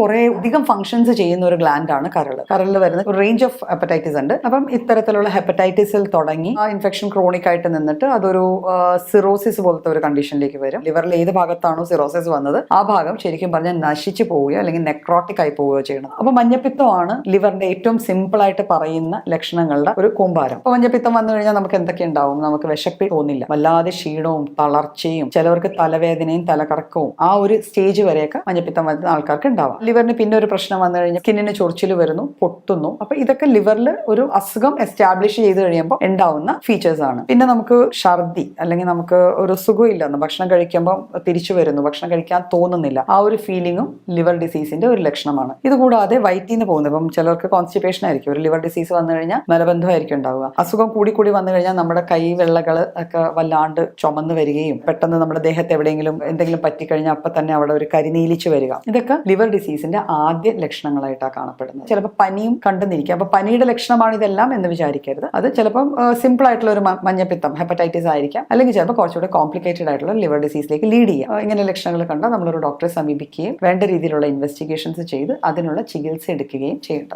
കുറെ അധികം ഫംഗ്ഷൻസ് ചെയ്യുന്ന ഒരു ഗ്ലാൻഡ് ആണ് കരളിൽ വരുന്ന ഒരു റേഞ്ച് ഓഫ് ഹെപ്പറ്റൈറ്റിസ് ഉണ്ട്. അപ്പം ഇത്തരത്തിലുള്ള ഹെപ്പറ്റൈറ്റിസിൽ തുടങ്ങി ആ ഇൻഫെക്ഷൻ ക്രോണിക് ആയിട്ട് നിന്നിട്ട് അതൊരു സിറോസിസ് പോലത്തെ ഒരു കണ്ടീഷനിലേക്ക് വരും. ലിവറിൽ ഏത് ഭാഗത്താണോ സിറോസിസ് വന്നത് ആ ഭാഗം ശരിക്കും പറഞ്ഞാൽ നശിച്ചു പോവുകയോ അല്ലെങ്കിൽ നെക്രോട്ടിക് ആയി പോവുകയോ ചെയ്യണം. അപ്പൊ മഞ്ഞപ്പിത്തമാണ് ലിവറിന്റെ ഏറ്റവും സിമ്പിൾ ആയിട്ട് പറയുന്ന ലക്ഷണങ്ങളുടെ ഒരു കൂമ്പാരം. അപ്പൊ മഞ്ഞപ്പിത്തം വന്നു കഴിഞ്ഞാൽ നമുക്ക് എന്തൊക്കെ ഉണ്ടാവും? നമുക്ക് വിശപ്പ് തോന്നില്ല, വല്ലാതെ ക്ഷീണവും തളർച്ചയും, ചിലവർക്ക് തലവേദനയും തലകറക്കവും, ആ ഒരു സ്റ്റേജ് വരെയൊക്കെ മഞ്ഞപ്പിത്തം വരുന്ന ആൾക്കാർക്ക് ഉണ്ടാവാം. ലിവറിന് പിന്നെ ഒരു പ്രശ്നം വന്നു കഴിഞ്ഞാൽ സ്കിന്നിന് ചൊറിച്ചിൽ വരുന്നു, പൊട്ടുന്നു. അപ്പൊ ഇതൊക്കെ ലിവറിൽ ഒരു അസുഖം എസ്റ്റാബ്ലിഷ് ചെയ്ത് കഴിയുമ്പോൾ ഉണ്ടാവുന്ന ഫീച്ചേഴ്സ് ആണ്. പിന്നെ നമുക്ക് ഛർദി അല്ലെങ്കിൽ നമുക്ക് ഒരു സുഖമില്ലെന്ന്, ഭക്ഷണം കഴിക്കുമ്പോൾ തിരിച്ചു വരുന്നു, ഭക്ഷണം കഴിക്കാൻ തോന്നുന്നില്ല, ആ ഒരു ഫീലിംഗും ലിവർ ഡിസീസിന്റെ ഒരു ലക്ഷണമാണ്. ഇതുകൂടാതെ വയറ്റിൽ നിന്ന് പോകുന്നത്, ഇപ്പം ചിലർക്ക് കോൺസ്റ്റിപ്പേഷൻ ആയിരിക്കും, ഒരു ലിവർ ഡിസീസ് വന്നു കഴിഞ്ഞാൽ മലബന്ധമായിരിക്കും ഉണ്ടാവുക. അസുഖം കൂടി വന്നു കഴിഞ്ഞാൽ നമ്മുടെ കൈവെള്ളകൾ ഒക്കെ വല്ലാണ്ട് ചുമന്ന് വരികയും പെട്ടെന്ന് നമ്മുടെ ദേഹത്ത് എവിടെയെങ്കിലും എന്തെങ്കിലും പറ്റിക്കഴിഞ്ഞാൽ അപ്പൊ തന്നെ അവിടെ ഒരു കരിനീലിച്ച് വരിക. ഇതൊക്കെ ലിവർ ഡിസീസിന്റെ ആദ്യ ലക്ഷണങ്ങളായിട്ടാണ് കാണപ്പെടുന്നത്. ചിലപ്പോൾ പനിയും കണ്ടെന്നിരിക്കും. അപ്പൊ പനിയുടെ ലക്ഷണമാണ് ഇതെല്ലാം എന്ന് വിചാരിക്കരുത്. അത് ചിലപ്പം സിമ്പിൾ ആയിട്ടുള്ള ഒരു മഞ്ഞപ്പിത്തം ഹെപ്പറ്റൈറ്റിസ് ആയിരിക്കാം, അല്ലെങ്കിൽ ചിലപ്പോൾ കുറച്ചുകൂടെ കോംപ്ലിക്കേറ്റഡ് ആയിട്ടുള്ള ലിവർ ഡിസീസിലേക്ക് ലീഡ് ചെയ്യാം. ഇങ്ങനെ ലക്ഷണങ്ങൾ കണ്ടാൽ നമ്മളൊരു ഡോക്ടറെ സമീപിക്കുകയും വേണ്ട രീതിയിലുള്ള ഇൻവെസ്റ്റിഗേഷൻസ് ചെയ്ത് അതിനുള്ള ചികിത്സ എടുക്കുകയും ചെയ്യേണ്ടത്.